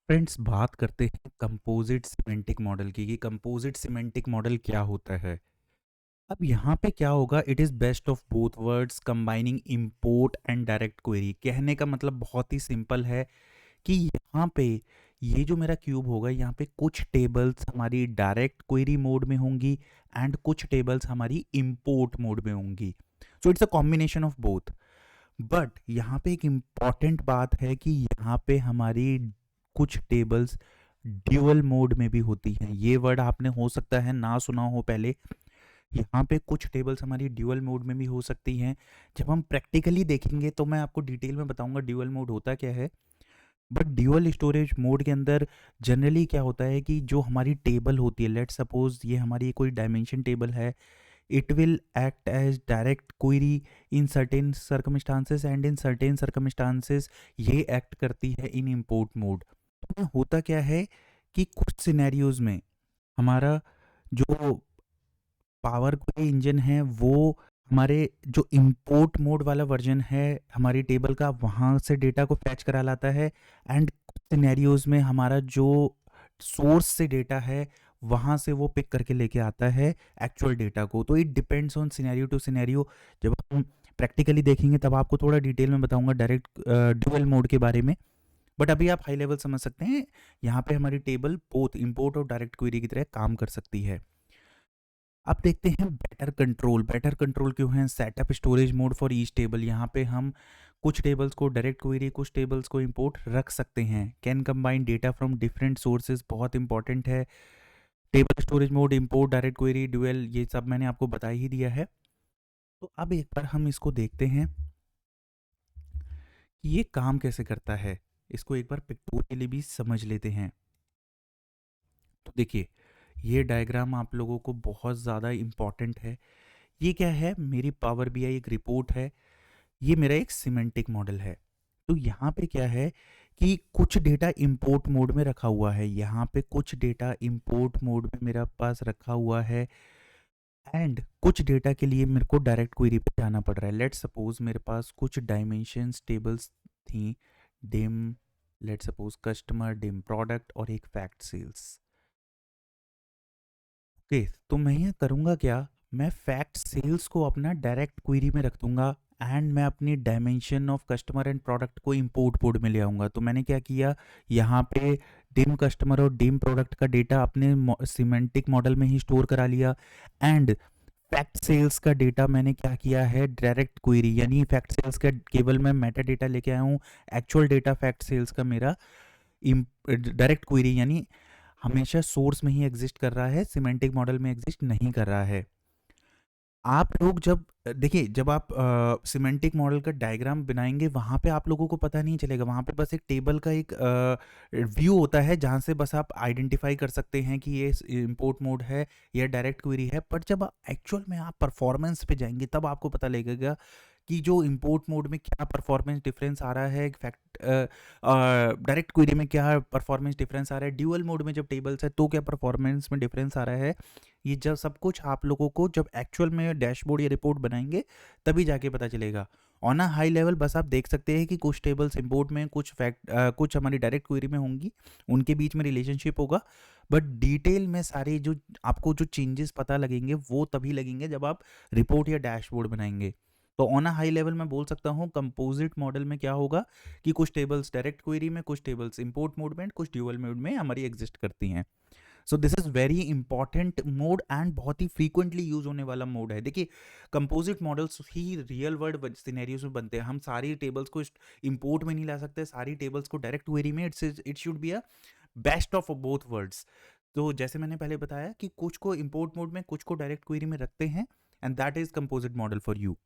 Friends, बात करते हैं कंपोजिट सिमेंटिक मॉडल की कि कंपोजिट सिमेंटिक मॉडल क्या होता है। अब यहाँ पे क्या होगा, it is best of both words combining import and direct query. कहने का मतलब बहुत ही सिंपल है कि यहाँ पे ये जो मेरा क्यूब होगा, यहाँ पे कुछ टेबल्स हमारी डायरेक्ट क्वेरी मोड में होंगी एंड कुछ टेबल्स हमारी इंपोर्ट मोड में होंगी। So it's a combination of both. But यहाँ पे एक इम्पॉर्टेंट बात है कि यहाँ पे हमारी कुछ टेबल्स ड्यूअल मोड में भी होती हैं। ये वर्ड आपने हो सकता है ना सुना हो पहले। यहाँ पे कुछ टेबल्स हमारी ड्यूअल मोड में भी हो सकती हैं। जब हम प्रैक्टिकली देखेंगे तो मैं आपको डिटेल में बताऊंगा ड्यूअल मोड होता क्या है। बट ड्यूअल स्टोरेज मोड के अंदर जनरली क्या होता है कि जो हमारी टेबल होती है, लेट्स सपोज ये हमारी कोई डायमेंशन टेबल है, it will act as direct query in certain circumstances and in certain circumstances ये एक्ट करती है इन import मोड। तो होता क्या है कि कुछ सिनेरियोज में हमारा जो पावर क्वेरी इंजन है वो हमारे जो इंपोर्ट मोड वाला वर्जन है हमारी टेबल का, वहाँ से डेटा को फैच करा लाता है। एंड कुछ सिनेरियोज में हमारा जो सोर्स से डेटा है वहाँ से वो पिक करके लेके आता है एक्चुअल डेटा को। तो it depends on scenario to scenario. जब हम प्रैक्टिकली देखेंगे तब आपको थोड़ा डिटेल में बताऊंगा डायरेक्ट ड्यूअल मोड के बारे में। बट अभी आप हाई लेवल समझ सकते हैं, यहाँ पे हमारी टेबल बोथ इंपोर्ट और डायरेक्ट क्वेरी की तरह काम कर सकती है। अब देखते हैं बेटर कंट्रोल। बेटर कंट्रोल क्यों है? Setup storage mode for each table. यहाँ पे हम कुछ टेबल्स को डायरेक्ट क्वेरी, कुछ टेबल्स को इंपोर्ट रख सकते हैं। Can combine data from different sources, बहुत इंपॉर्टेंट है। Table storage mode, import, direct query, dual, ये सब मैंने आपको बता ही दिया है। तो अब एक बार हम इसको देखते हैं कि ये काम कैसे करता है। इसको एक बार पिक्टोरियली भी समझ लेते हैं। तो देखिए, ये डायग्राम आप लोगों को बहुत ज़्यादा इम्पॉर्टेंट है। ये क्या है? मेरी पावर बीआई एक रिपोर्ट है। ये मेरा एक सिमेंटिक मॉडल है। तो यहाँ पे क्या है कि कुछ डेटा इंपोर्ट मोड में रखा हुआ है। यहाँ पे कुछ डेटा इंपोर्ट मोड में मेरा पास रखा हुआ है एंड कुछ डेटा के लिए मेरे को डायरेक्ट क्वेरी पे जाना पड़ रहा है। लेट्स सपोज मेरे पास कुछ डायमेंशंस टेबल्स थी, dim, let's suppose customer, dim product और एक फैक्ट सेल्स। ओके, तो मैं यहाँ करूँगा क्या, मैं फैक्ट सेल्स को अपना डायरेक्ट क्वेरी में रख दूंगा एंड मैं अपनी dimension of customer and product को इंपोर्ट मोड में ले आऊँगा। तो मैंने क्या किया, यहाँ पे डिम कस्टमर और डिम प्रोडक्ट का डेटा अपने सिमेंटिक मॉडल में ही स्टोर करा लिया एंड फैक्ट सेल्स का डेटा मैंने क्या किया है, डायरेक्ट क्वेरी, यानी फैक्ट सेल्स का केवल मैं मेटा डेटा लेके आया हूँ। एक्चुअल डेटा फैक्ट सेल्स का मेरा डायरेक्ट क्वेरी यानी हमेशा सोर्स में ही एग्जिस्ट कर रहा है, सिमेंटिक मॉडल में एग्जिस्ट नहीं कर रहा है। आप लोग जब देखिए, जब आप सिमेंटिक मॉडल का डायग्राम बनाएंगे वहाँ पे आप लोगों को पता नहीं चलेगा। वहाँ पे बस एक टेबल का एक व्यू होता है जहाँ से बस आप आइडेंटिफाई कर सकते हैं कि ये इंपोर्ट मोड है या डायरेक्ट क्वेरी है। पर जब एक्चुअल में आप परफॉर्मेंस पे जाएंगे तब आपको पता लगेगा कि जो इंपोर्ट मोड में क्या परफॉर्मेंस डिफरेंस आ रहा है, फैक्ट डायरेक्ट क्वेरी में क्या परफॉर्मेंस डिफरेंस आ रहा है, ड्यूअल मोड में जब टेबल्स है तो क्या परफॉर्मेंस में डिफरेंस आ रहा है। ये जब सब कुछ आप लोगों को जब एक्चुअल में डैशबोर्ड या रिपोर्ट बनाएंगे तभी जाके पता चलेगा। ऑन अ हाई लेवल बस आप देख सकते हैं कि कुछ टेबल्स इंपोर्ट में, कुछ कुछ हमारी डायरेक्ट क्वेरी में होंगी, उनके बीच में रिलेशनशिप होगा। बट डिटेल में सारे जो आपको जो चेंजेस पता लगेंगे वो तभी लगेंगे जब आप रिपोर्ट या डैशबोर्ड बनाएंगे। तो ऑन अ हाई लेवल मैं बोल सकता हूँ कंपोजिट मॉडल में क्या होगा कि कुछ टेबल्स डायरेक्ट क्वेरी में, कुछ टेबल्स इंपोर्ट मोड में, कुछ ड्यूअल मोड में हमारी एग्जिस्ट करती हैं। So this is very important mode and बहुत ही फ्रीक्वेंटली यूज होने वाला मोड है। देखिए, कंपोजिट मॉडल्स ही रियल वर्ल्ड सिनेरियोज में बनते हैं। हम सारी टेबल्स को इंपोर्ट में नहीं ला सकते, सारी टेबल्स को डायरेक्ट क्वेरी में। It should be a best of both worlds. तो जैसे मैंने पहले बताया कि कुछ को इंपोर्ट मोड में, कुछ को डायरेक्ट क्वेरी में रखते हैं and that is composite model for you.